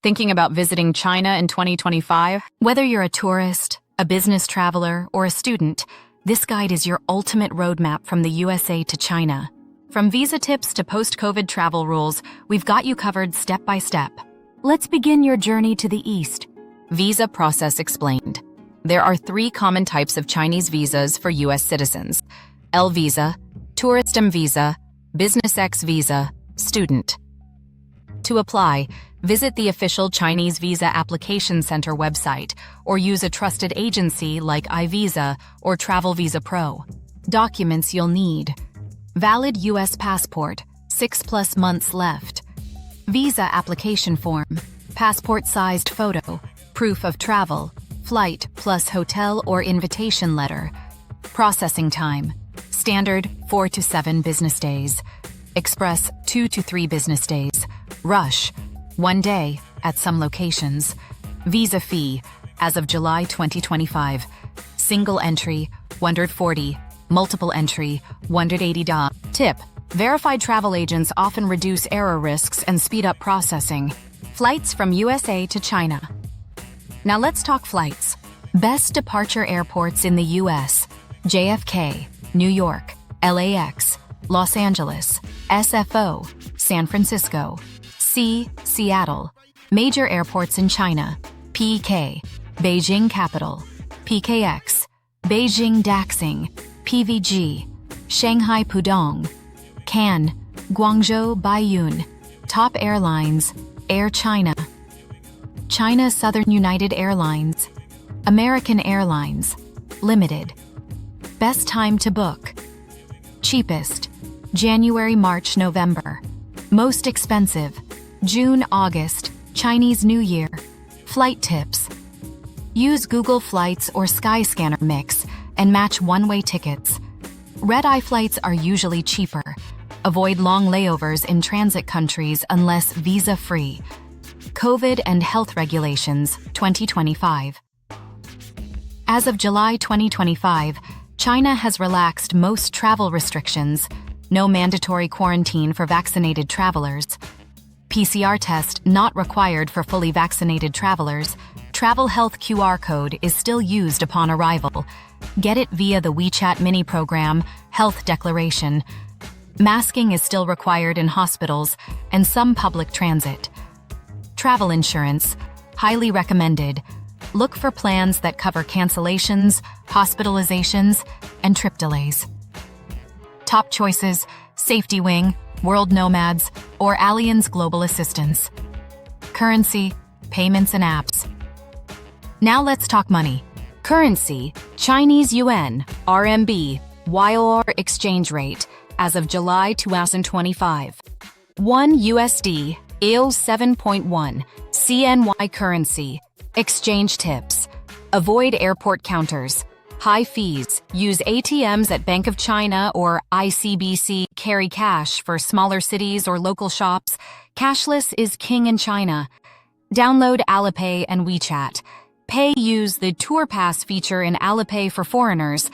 Thinking about visiting China in 2025? Whether you're a tourist, a business traveler, or a student, this guide is your ultimate roadmap from the USA to China. From visa tips to post-COVID travel rules, we've got you covered step by step. Let's begin your journey to the East. Visa process explained. There are 3 common types of Chinese visas for U.S. citizens: L visa, Tourist M visa, Business X visa, Student. To apply, visit the official Chinese Visa Application Center website or use a trusted agency like iVisa or Travel Visa Pro. Documents you'll need: valid U.S. passport, 6+ months left. Visa application form, passport-sized photo, proof of travel, flight plus hotel or invitation letter. Processing time, standard 4 to 7 business days. Express 2 to 3 business days. Rush 1 day at some locations. Visa fee as of July 2025. Single entry $140, multiple entry $180. Tip: verified travel agents often reduce error risks and speed up processing. Flights from USA to China. Now let's talk flights. Best departure airports in the US: JFK, New York, LAX, Los Angeles, SFO, San Francisco. Seattle. Major airports in China: PK, Beijing Capital, PKX, Beijing Daxing, PVG, Shanghai Pudong, Cannes, Guangzhou Baiyun. Top airlines: Air China, China Southern United Airlines, American Airlines, Limited. Best time to book: cheapest, January, March, November. Most expensive, June, August, Chinese New Year. Flight tips: use Google Flights or Skyscanner mix and match one-way tickets. Red-eye flights are usually cheaper. Avoid long layovers in transit countries unless visa-free. COVID and health regulations 2025. As of July 2025, China has relaxed most travel restrictions. No mandatory quarantine for vaccinated travelers. PCR test not required for fully vaccinated travelers. Travel health QR code is still used upon arrival. Get it via the WeChat mini program, Health Declaration. Masking is still required in hospitals and some public transit. Travel insurance, highly recommended. Look for plans that cover cancellations, hospitalizations, and trip delays. Top choices: Safety Wing, World Nomads, or Allianz Global Assistance. Currency, payments and apps. Now let's talk money. Currency: Chinese yuan, RMB, YOR exchange rate as of July 2025. 1 USD equals 7.1 CNY currency. Exchange tips: avoid airport counters. High fees. Use ATMs at Bank of China or ICBC. Carry cash for smaller cities or local shops. Cashless is king in China. Download Alipay and WeChat. Pay. Use the Tour Pass feature in Alipay for foreigners.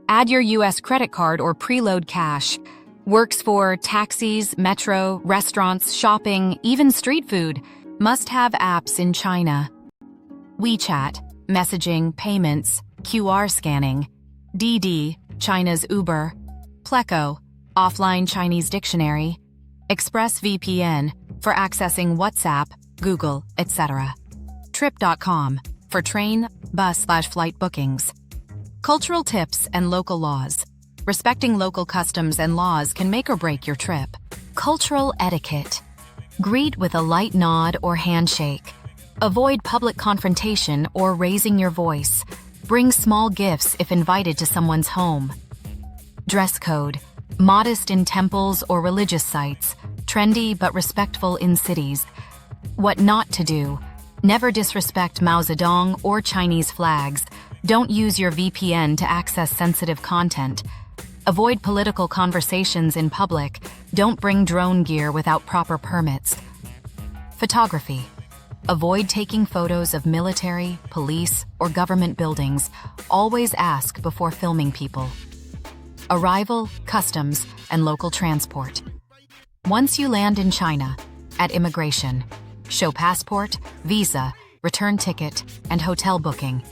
Add your US credit card or preload cash. Works for taxis, metro, restaurants, shopping, even street food. Must-have apps in China. WeChat, messaging, payments, QR scanning. DD, China's Uber. Pleco, offline Chinese dictionary. ExpressVPN, for accessing WhatsApp, Google, etc. Trip.com, for train, bus/flight bookings. Cultural tips and local laws. Respecting local customs and laws can make or break your trip. Cultural etiquette. Greet with a light nod or handshake. Avoid public confrontation or raising your voice. Bring small gifts if invited to someone's home. Dress code. Modest in temples or religious sites. Trendy but respectful in cities. What not to do. Never disrespect Mao Zedong or Chinese flags. Don't use your VPN to access sensitive content. Avoid political conversations in public. Don't bring drone gear without proper permits. Photography. Avoid taking photos of military, police, or government buildings. Always ask before filming people. Arrival, customs, and local transport. Once you land in China, at immigration, Show passport, visa, return ticket, and hotel booking.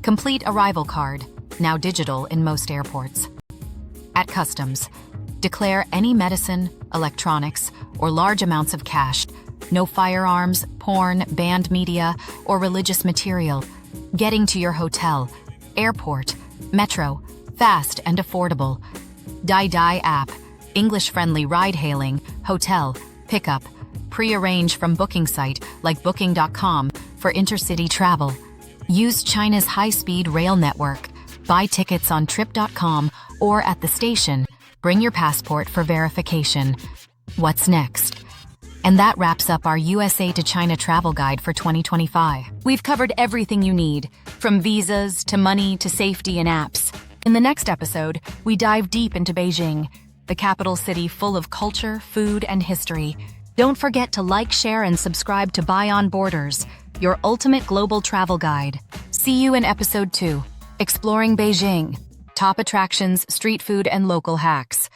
Complete arrival card, now digital in most airports. At customs, declare any medicine, electronics, or large amounts of cash. No firearms, porn, banned media, or religious material. Getting to your hotel, airport, metro, fast and affordable. Dai app, English-friendly ride-hailing, hotel, pickup, pre-arrange from booking site like booking.com for intercity travel. Use China's high-speed rail network. Buy tickets on trip.com or at the station. Bring your passport for verification. What's next? And that wraps up our USA to China travel guide for 2025. We've covered everything you need, from visas to money to safety and apps. In the next episode, we dive deep into Beijing, the capital city full of culture, food, and history. Don't forget to like, share, and subscribe to Beyond Borders, your ultimate global travel guide. See you in episode 2, Exploring Beijing, top attractions, street food, and local hacks.